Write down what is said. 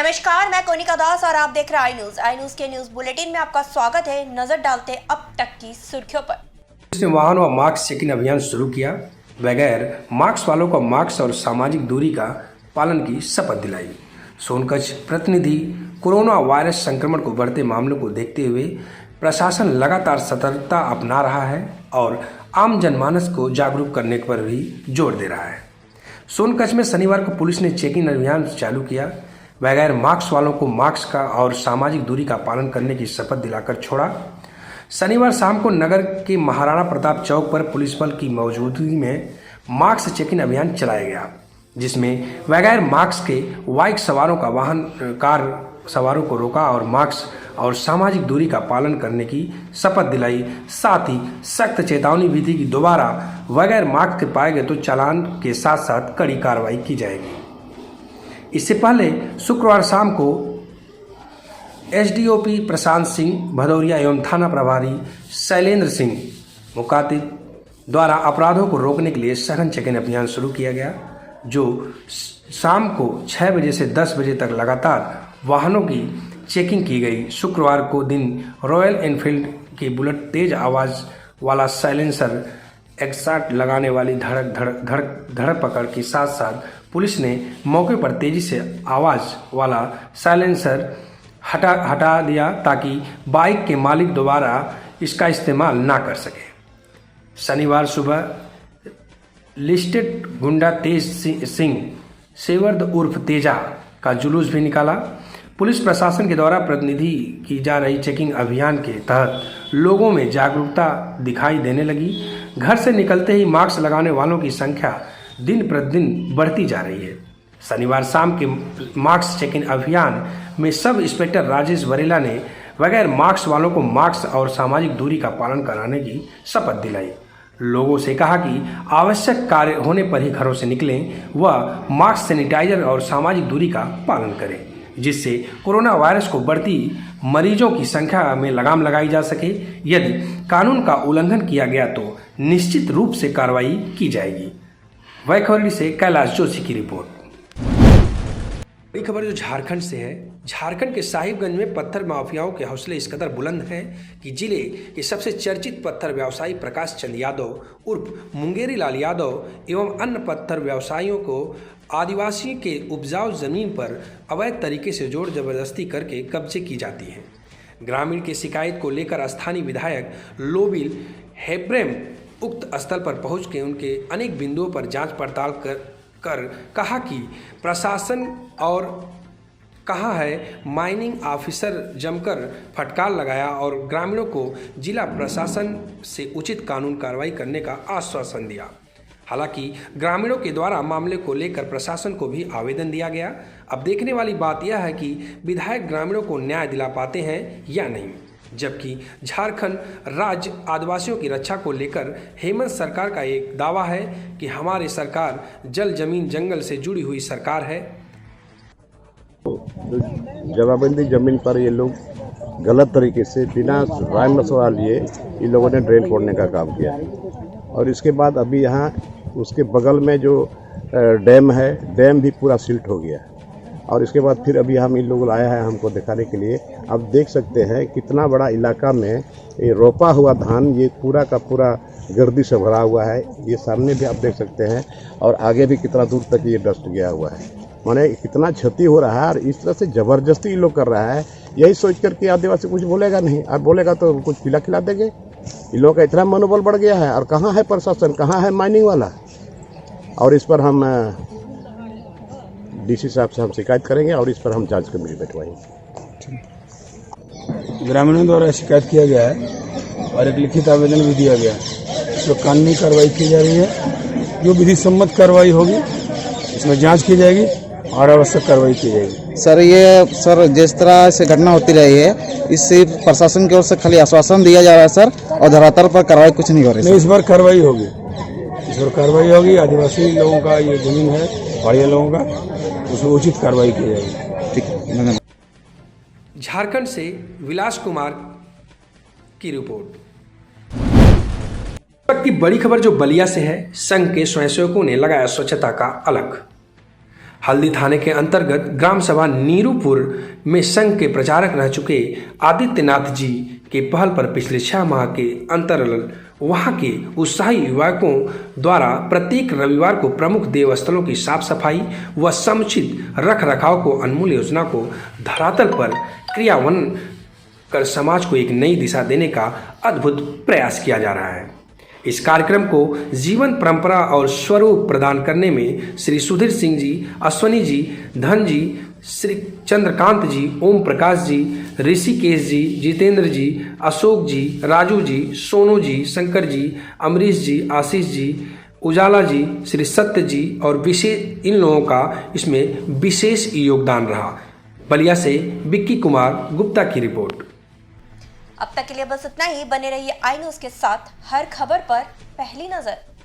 नमस्कार, मैं कोनिका दास और आप देख रहे हैं आई न्यूज के न्यूज बुलेटिन में आपका स्वागत है। नजर डालते अब तक की सुर्खियों पर। इसने वाहन व मास्क चेकिंग अभियान शुरू किया। बगैर मास्क वालों को मास्क और सामाजिक दूरी का पालन की शपथ दिलाई। सोनकच्छ प्रतिनिधि कोरोना वायरस संक्रमण को बढ़ते मामलों को देखते हुए प्रशासन लगातार सतर्कता अपना रहा है और आम जनमानस को जागरूक करने पर भी जोर दे रहा है। सोनकच्छ में शनिवार को पुलिस ने चेकिंग अभियान चालू किया। बगैर मास्क वालों को मास्क का और सामाजिक दूरी का पालन करने की शपथ दिलाकर छोड़ा। शनिवार शाम को नगर के महाराणा प्रताप चौक पर पुलिस बल की मौजूदगी में मास्क चेकिंग अभियान चलाया गया, जिसमें बगैर मास्क के बाइक सवारों का वाहन कार सवारों को रोका और मास्क और सामाजिक दूरी का पालन करने की शपथ दिलाई। साथ ही सख्त चेतावनी भी दी कि दोबारा बगैर मास्क के पाए गए तो चालान के साथ साथ कड़ी कार्रवाई की जाएगी। इससे पहले शुक्रवार शाम को एसडीओपी प्रशांत सिंह भदौरिया एवं थाना प्रभारी शैलेंद्र सिंह मुकातिब द्वारा अपराधों को रोकने के लिए सघन चेकिंग अभियान शुरू किया गया, जो शाम को 6 बजे से 10 बजे तक लगातार वाहनों की चेकिंग की गई। शुक्रवार को दिन रॉयल एनफील्ड की बुलेट तेज आवाज़ वाला साइलेंसर एग्जॉस्ट लगाने वाली धड़क पकड़ के साथ साथ पुलिस ने मौके पर तेजी से आवाज़ वाला साइलेंसर हटा दिया ताकि बाइक के मालिक दोबारा इसका इस्तेमाल ना कर सके। शनिवार सुबह लिस्टेड गुंडा तेज सिंह सेवर्द उर्फ तेजा का जुलूस भी निकाला। पुलिस प्रशासन के द्वारा प्रतिनिधि की जा रही चेकिंग अभियान के तहत लोगों में जागरूकता दिखाई देने लगी। घर से निकलते ही मास्क लगाने वालों की संख्या दिन प्रतिदिन बढ़ती जा रही है। शनिवार शाम के मास्क चेकिंग अभियान में सब इंस्पेक्टर राजेश वरेला ने बगैर मास्क वालों को मास्क और सामाजिक दूरी का पालन कराने की शपथ दिलाई। लोगों से कहा कि आवश्यक कार्य होने पर ही घरों से निकलें व मास्क, सैनिटाइजर और सामाजिक दूरी का पालन करें, जिससे कोरोना वायरस को बढ़ती मरीजों की संख्या में लगाम लगाई जा सके। यदि कानून का उल्लंघन किया गया तो निश्चित रूप से कार्रवाई की जाएगी। वैखोली से कैलाश जोशी की रिपोर्ट। बड़ी खबर जो झारखंड से है। झारखंड के साहिबगंज में पत्थर माफियाओं के हौसले इस कदर बुलंद हैं कि जिले के सबसे चर्चित पत्थर व्यवसायी प्रकाश चंद यादव उर्फ मुंगेरी लाल यादव एवं अन्य पत्थर व्यवसायियों को आदिवासियों के उपजाऊ जमीन पर अवैध तरीके से जोर जबरदस्ती करके कब्जे की जाती है। ग्रामीण की शिकायत को लेकर स्थानीय विधायक लोबिल हेब्रेम उक्त स्थल पर पहुंच के उनके अनेक बिंदुओं पर जांच पड़ताल कर कहा कि प्रशासन और कहा है माइनिंग ऑफिसर जमकर फटकार लगाया और ग्रामीणों को जिला प्रशासन से उचित कानून कार्रवाई करने का आश्वासन दिया। हालांकि ग्रामीणों के द्वारा मामले को लेकर प्रशासन को भी आवेदन दिया गया। अब देखने वाली बात यह है कि विधायक ग्रामीणों को न्याय दिला पाते हैं या नहीं, जबकि झारखंड राज्य आदिवासियों की रक्षा को लेकर हेमंत सरकार का एक दावा है कि हमारी सरकार जल जमीन जंगल से जुड़ी हुई सरकार है। जमाबंदी जमीन पर ये लोग गलत तरीके से बिना राय मशवरा लिए इन लोगों ने ड्रेन फोड़ने का काम किया और इसके बाद अभी यहाँ उसके बगल में जो डैम है, डैम भी पूरा सिल्ट हो गया और इसके बाद फिर अभी हम इन लोग लाया है हमको दिखाने के लिए। आप देख सकते हैं कितना बड़ा इलाका में ये रोपा हुआ धान ये पूरा का पूरा गर्दी से भरा हुआ है। ये सामने भी आप देख सकते हैं और आगे भी कितना दूर तक ये डस्ट गया हुआ है। माने कितना क्षति हो रहा है और इस तरह से ज़बरदस्ती ये लोग कर रहा है, यही सोच कर कि आदिवासी कुछ बोलेगा नहीं और बोलेगा तो कुछ खिला देंगे। इन लोगों का इतना मनोबल बढ़ गया है। और कहाँ है प्रशासन, कहाँ है माइनिंग वाला? और इस पर हम डीसी साहब से हम शिकायत करेंगे और इस पर हम जांच कमेटी बैठवाएंगे। ग्रामीणों द्वारा शिकायत किया गया है और एक लिखित आवेदन भी दिया गया है। इस पर कानूनी कार्रवाई की जा रही है। जो विधि सम्मत कार्रवाई होगी इसमें जांच की जाएगी और आवश्यक कार्रवाई की जाएगी। सर जिस तरह से घटना होती रही है इससे प्रशासन की ओर से खाली आश्वासन दिया जा रहा है सर, और धरातल पर कार्रवाई कुछ नहीं हो रही। नहीं, इस बार कार्रवाई होगी, इस बार कार्रवाई होगी। आदिवासी लोगों का ये जमीन है, पहाड़िया लोगों का, उसमें उचित कार्रवाई की जाएगी। ठीक है, धन्यवाद। झारखंड से विलास कुमार की रिपोर्ट। की बड़ी खबर जो बलिया से है। संघ के स्वयंसेवकों ने लगाया स्वच्छता का अलख। हल्दी थाने के अंतर्गत ग्राम सभा नीरूपुर में संघ के प्रचारक रह चुके आदित्यनाथ जी के पहल पर पिछले 6 माह के अंतराल वहां के उत्साही युवकों द्वारा प्रत्येक रविवार को प्रमुख देवस्थलों की साफ सफाई व समुचित रख रखाव को अनमोल योजना को धरातल पर क्रियान्वयन कर समाज को एक नई दिशा देने का अद्भुत प्रयास किया जा रहा है। इस कार्यक्रम को जीवन परंपरा और स्वरूप प्रदान करने में श्री सुधीर सिंह जी, अश्वनी जी, धन जी, श्री चंद्रकांत जी, ओम प्रकाश जी, ऋषिकेश जी, जितेंद्र जी, अशोक जी, राजू जी, सोनू जी, शंकर जी, अमरीश जी, आशीष जी, उजाला जी, श्री सत्य जी और विशेष इन लोगों का इसमें विशेष योगदान रहा। बलिया से विक्की कुमार गुप्ता की रिपोर्ट। अब तक के लिए बस इतना ही। बने रहिए आई न्यूज़ के साथ, हर खबर पर पहली नजर।